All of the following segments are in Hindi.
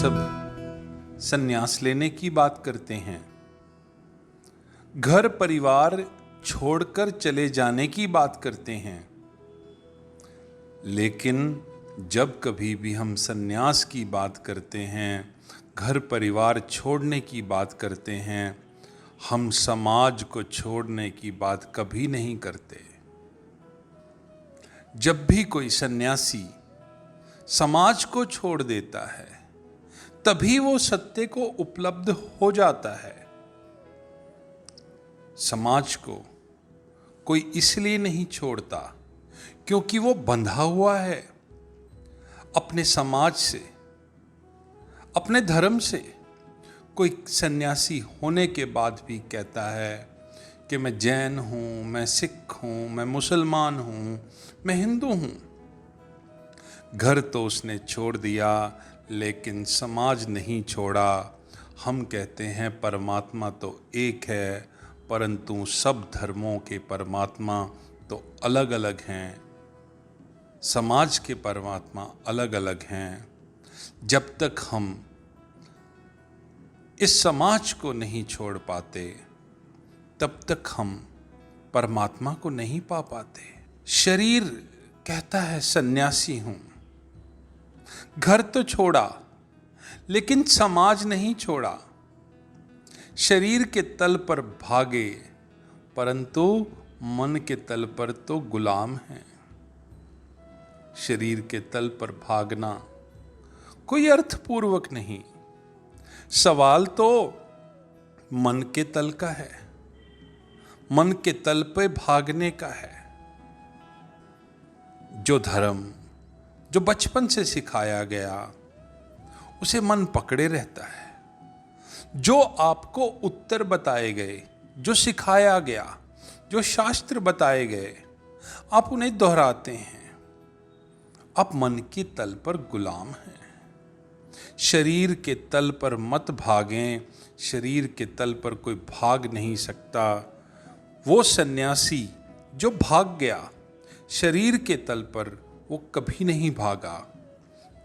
सब संन्यास लेने की बात करते हैं, घर परिवार छोड़कर चले जाने की बात करते हैं, लेकिन जब कभी भी हम संन्यास की बात करते हैं, घर परिवार छोड़ने की बात करते हैं, हम समाज को छोड़ने की बात कभी नहीं करते। जब भी कोई सन्यासी समाज को छोड़ देता है, तभी वो सत्य को उपलब्ध हो जाता है। समाज को कोई इसलिए नहीं छोड़ता क्योंकि वो बंधा हुआ है अपने समाज से, अपने धर्म से। कोई सन्यासी होने के बाद भी कहता है कि मैं जैन हूँ, मैं सिख हूँ, मैं मुसलमान हूँ, मैं हिंदू हूँ। घर तो उसने छोड़ दिया, लेकिन समाज नहीं छोड़ा। हम कहते हैं परमात्मा तो एक है, परंतु सब धर्मों के परमात्मा तो अलग अलग हैं, समाज के परमात्मा अलग अलग हैं। जब तक हम इस समाज को नहीं छोड़ पाते, तब तक हम परमात्मा को नहीं पा पाते। शरीर कहता है सन्यासी हूं, घर तो छोड़ा लेकिन समाज नहीं छोड़ा। शरीर के तल पर भागे, परंतु मन के तल पर तो गुलाम हैं। शरीर के तल पर भागना कोई अर्थपूर्वक नहीं। सवाल तो मन के तल का है, मन के तल पे भागने का है। जो धर्म जो बचपन से सिखाया गया, उसे मन पकड़े रहता है। जो आपको उत्तर बताए गए, जो सिखाया गया, जो शास्त्र बताए गए, आप उन्हें दोहराते हैं। आप मन के तल पर गुलाम हैं। शरीर के तल पर मत भागें। शरीर के तल पर कोई भाग नहीं सकता। वो सन्यासी जो भाग गया शरीर के तल पर, वो कभी नहीं भागा,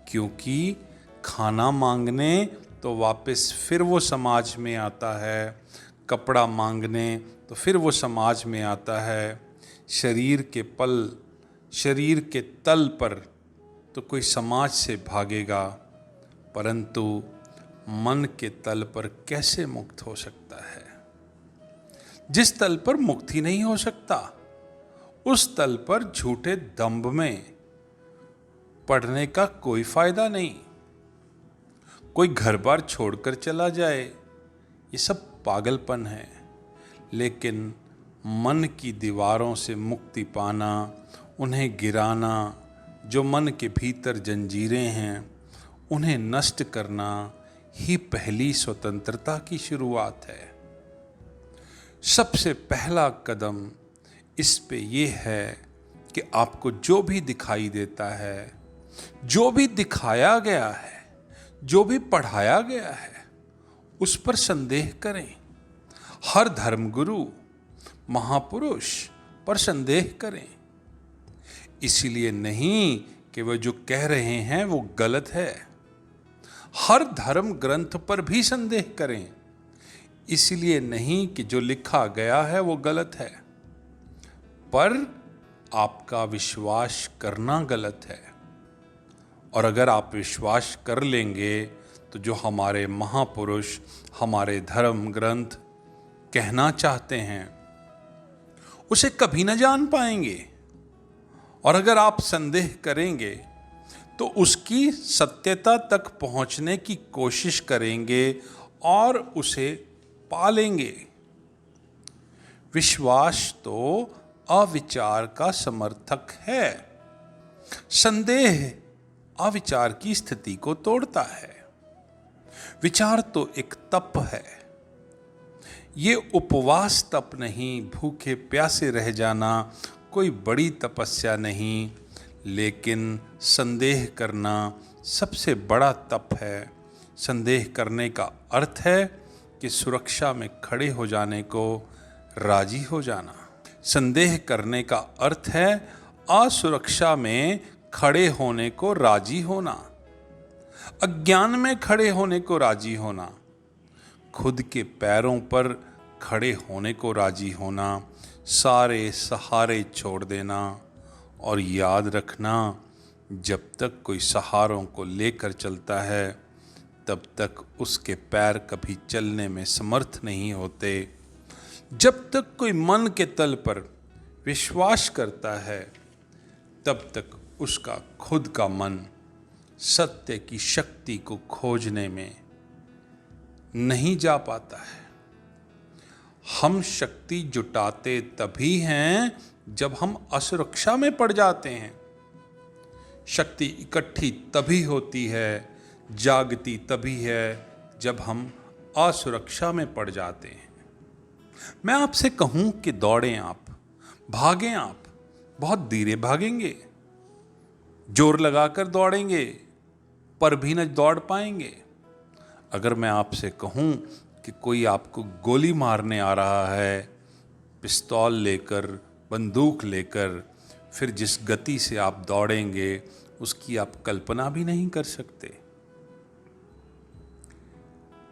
क्योंकि खाना मांगने तो वापस फिर वो समाज में आता है, कपड़ा मांगने तो फिर वो समाज में आता है। शरीर के तल पर तो कोई समाज से भागेगा, परंतु मन के तल पर कैसे मुक्त हो सकता है? जिस तल पर मुक्ति नहीं हो सकता, उस तल पर झूठे दंभ में पड़ने का कोई फायदा नहीं। कोई घर बार छोड़कर चला जाए, ये सब पागलपन है। लेकिन मन की दीवारों से मुक्ति पाना, उन्हें गिराना, जो मन के भीतर जंजीरें हैं उन्हें नष्ट करना ही पहली स्वतंत्रता की शुरुआत है। सबसे पहला कदम इस पे ये है कि आपको जो भी दिखाई देता है, जो भी दिखाया गया है, जो भी पढ़ाया गया है, उस पर संदेह करें। हर धर्मगुरु, महापुरुष पर संदेह करें। इसलिए नहीं कि वह जो कह रहे हैं वो गलत है। हर धर्म ग्रंथ पर भी संदेह करें। इसलिए नहीं कि जो लिखा गया है वो गलत है, पर आपका विश्वास करना गलत है। और अगर आप विश्वास कर लेंगे तो जो हमारे महापुरुष, हमारे धर्म ग्रंथ कहना चाहते हैं, उसे कभी न जान पाएंगे। और अगर आप संदेह करेंगे तो उसकी सत्यता तक पहुंचने की कोशिश करेंगे और उसे पालेंगे। विश्वास तो अविचार का समर्थक है। संदेह अविचार की स्थिति को तोड़ता है। विचार तो एक तप है। ये उपवास तप नहीं, भूखे प्यासे रह जाना कोई बड़ी तपस्या नहीं, लेकिन संदेह करना सबसे बड़ा तप है। संदेह करने का अर्थ है कि सुरक्षा में खड़े हो जाने को राजी हो जाना। संदेह करने का अर्थ है असुरक्षा में खड़े होने को राजी होना। अज्ञान में खड़े होने को राजी होना, खुद के पैरों पर खड़े होने को राजी होना, सारे सहारे छोड़ देना और याद रखना, जब तक कोई सहारों को लेकर चलता है तब तक उसके पैर कभी चलने में समर्थ नहीं होते। जब तक कोई मन के तल पर विश्वास करता है तब तक उसका खुद का मन सत्य की शक्ति को खोजने में नहीं जा पाता है। हम शक्ति जुटाते तभी हैं जब हम असुरक्षा में पड़ जाते हैं। शक्ति इकट्ठी तभी होती है, जागती तभी है जब हम असुरक्षा में पड़ जाते हैं। मैं आपसे कहूं कि दौड़ें आप, भागें आप, बहुत धीरे भागेंगे, जोर लगाकर दौड़ेंगे पर भी न दौड़ पाएंगे। अगर मैं आपसे कहूं कि कोई आपको गोली मारने आ रहा है, पिस्तौल लेकर, बंदूक लेकर, फिर जिस गति से आप दौड़ेंगे उसकी आप कल्पना भी नहीं कर सकते।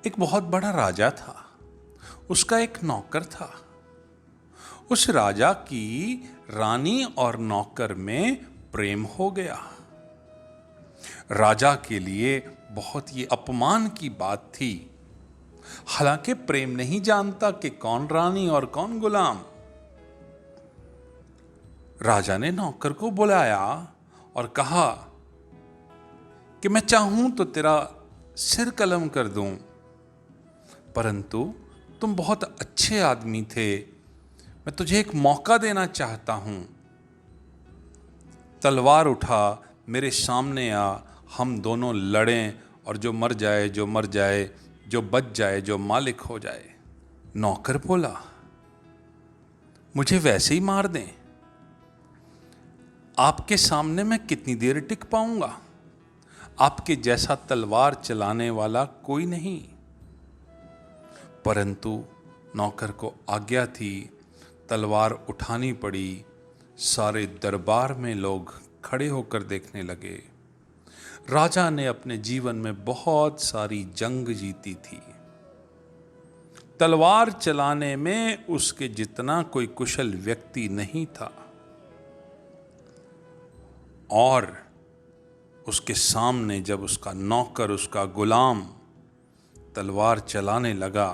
एक बहुत बड़ा राजा था, उसका एक नौकर था। उस राजा की रानी और नौकर में प्रेम हो गया। राजा के लिए बहुत ही अपमान की बात थी। हालांकि प्रेम नहीं जानता कि कौन रानी और कौन गुलाम। राजा ने नौकर को बुलाया और कहा कि मैं चाहूं तो तेरा सिर कलम कर दूं, परंतु तुम बहुत अच्छे आदमी थे, मैं तुझे एक मौका देना चाहता हूं। तलवार उठा, मेरे सामने आ, हम दोनों लड़ें और जो मर जाए जो मर जाए, जो बच जाए जो मालिक हो जाए। नौकर बोला, मुझे वैसे ही मार दें, आपके सामने मैं कितनी देर टिक पाऊंगा? आपके जैसा तलवार चलाने वाला कोई नहीं। परंतु नौकर को आज्ञा थी, तलवार उठानी पड़ी। सारे दरबार में लोग खड़े होकर देखने लगे। राजा ने अपने जीवन में बहुत सारी जंग जीती थी। तलवार चलाने में उसके जितना कोई कुशल व्यक्ति नहीं था। और उसके सामने जब उसका नौकर, उसका गुलाम तलवार चलाने लगा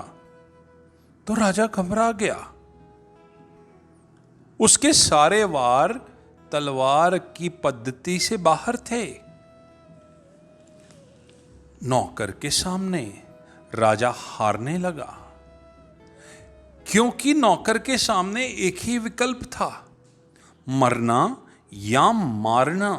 तो राजा घबरा गया। उसके सारे वार तलवार की पद्धति से बाहर थे। नौकर के सामने राजा हारने लगा, क्योंकि नौकर के सामने एक ही विकल्प था, मरना या मारना।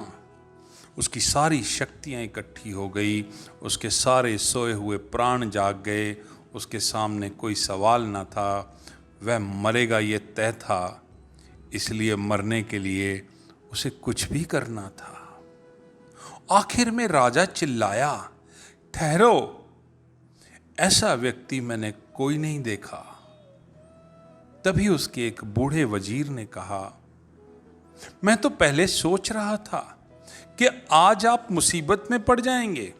उसकी सारी शक्तियां इकट्ठी हो गई, उसके सारे सोए हुए प्राण जाग गए। उसके सामने कोई सवाल न था, वह मरेगा ये तय था। इसलिए मरने के लिए उसे कुछ भी करना था। आखिर में राजा चिल्लाया, ठहरो, ऐसा व्यक्ति मैंने कोई नहीं देखा। तभी उसके एक बूढ़े वजीर ने कहा, मैं तो पहले सोच रहा था कि आज आप मुसीबत में पड़ जाएंगे,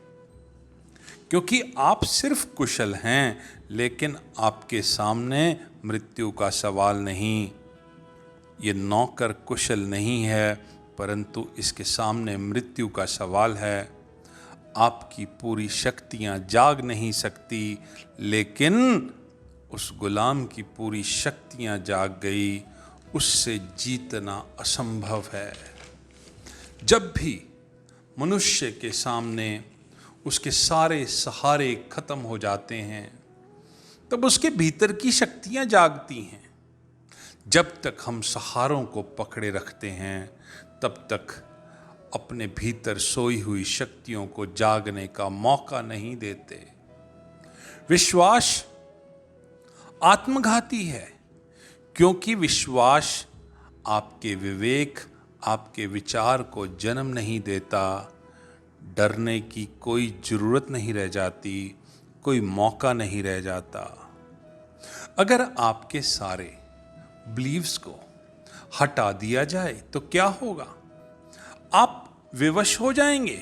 क्योंकि आप सिर्फ कुशल हैं, लेकिन आपके सामने मृत्यु का सवाल नहीं। ये नौकर कुशल नहीं है, परंतु इसके सामने मृत्यु का सवाल है। आपकी पूरी शक्तियां जाग नहीं सकती, लेकिन उस गुलाम की पूरी शक्तियां जाग गई। उससे जीतना असंभव है। जब भी मनुष्य के सामने उसके सारे सहारे खत्म हो जाते हैं, तब उसके भीतर की शक्तियां जागती हैं। जब तक हम सहारों को पकड़े रखते हैं, तब तक अपने भीतर सोई हुई शक्तियों को जागने का मौका नहीं देते। विश्वास आत्मघाती है, क्योंकि विश्वास आपके विवेक, आपके विचार को जन्म नहीं देता। डरने की कोई जरूरत नहीं रह जाती, कोई मौका नहीं रह जाता। अगर आपके सारे बिलीव्स को हटा दिया जाए तो क्या होगा? आप विवश हो जाएंगे,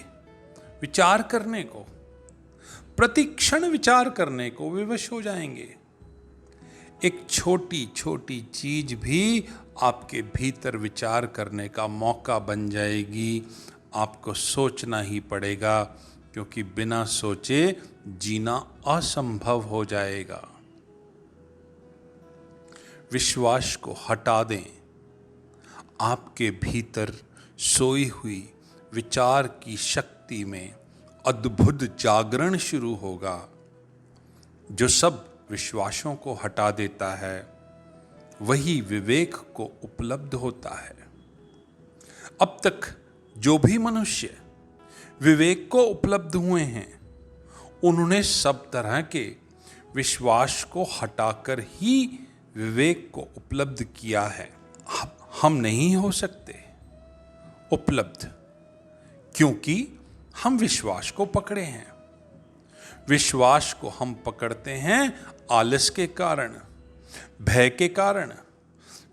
विचार करने को, प्रतिक्षण विचार करने को विवश हो जाएंगे। एक छोटी छोटी चीज भी आपके भीतर विचार करने का मौका बन जाएगी। आपको सोचना ही पड़ेगा, क्योंकि बिना सोचे जीना असंभव हो जाएगा। विश्वास को हटा दें। आपके भीतर सोई हुई विचार की शक्ति में अद्भुत जागरण शुरू होगा, जो सब विश्वासों को हटा देता है वही विवेक को उपलब्ध होता है। अब तक जो भी मनुष्य विवेक को उपलब्ध हुए हैं, उन्होंने सब तरह के विश्वास को हटाकर ही विवेक को उपलब्ध किया है। हम नहीं हो सकते उपलब्ध, क्योंकि हम विश्वास को पकड़े हैं। विश्वास को हम पकड़ते हैं आलस के कारण, भय के कारण।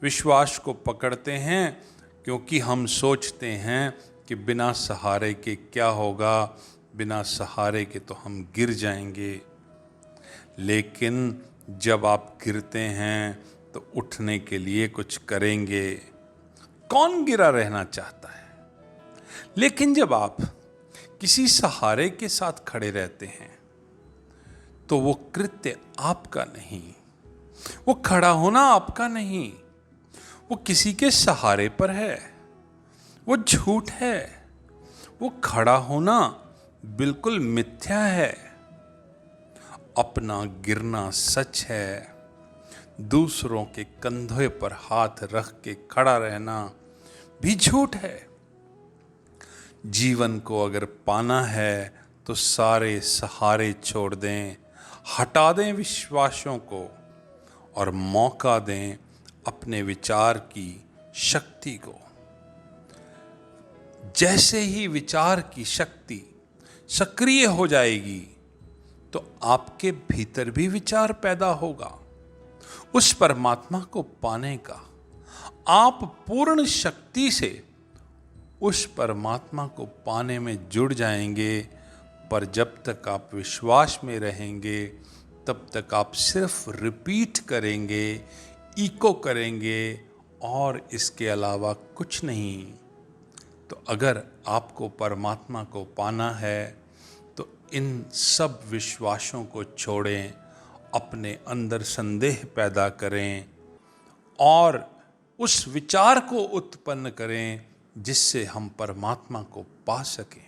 विश्वास को पकड़ते हैं क्योंकि हम सोचते हैं कि बिना सहारे के क्या होगा, बिना सहारे के तो हम गिर जाएंगे। लेकिन जब आप गिरते हैं तो उठने के लिए कुछ करेंगे। कौन गिरा रहना चाहता है? लेकिन जब आप किसी सहारे के साथ खड़े रहते हैं तो वो कृत्य आपका नहीं, वो खड़ा होना आपका नहीं, वो किसी के सहारे पर है, वो झूठ है। वो खड़ा होना बिल्कुल मिथ्या है। अपना गिरना सच है, दूसरों के कंधे पर हाथ रख के खड़ा रहना भी झूठ है। जीवन को अगर पाना है तो सारे सहारे छोड़ दें, हटा दें विश्वासों को और मौका दें अपने विचार की शक्ति को। जैसे ही विचार की शक्ति सक्रिय हो जाएगी तो आपके भीतर भी विचार पैदा होगा उस परमात्मा को पाने का। आप पूर्ण शक्ति से उस परमात्मा को पाने में जुड़ जाएंगे। पर जब तक आप विश्वास में रहेंगे तब तक आप सिर्फ रिपीट करेंगे, इको करेंगे और इसके अलावा कुछ नहीं। तो अगर आपको परमात्मा को पाना है तो इन सब विश्वासों को छोड़ें, अपने अंदर संदेह पैदा करें और उस विचार को उत्पन्न करें जिससे हम परमात्मा को पा सकें।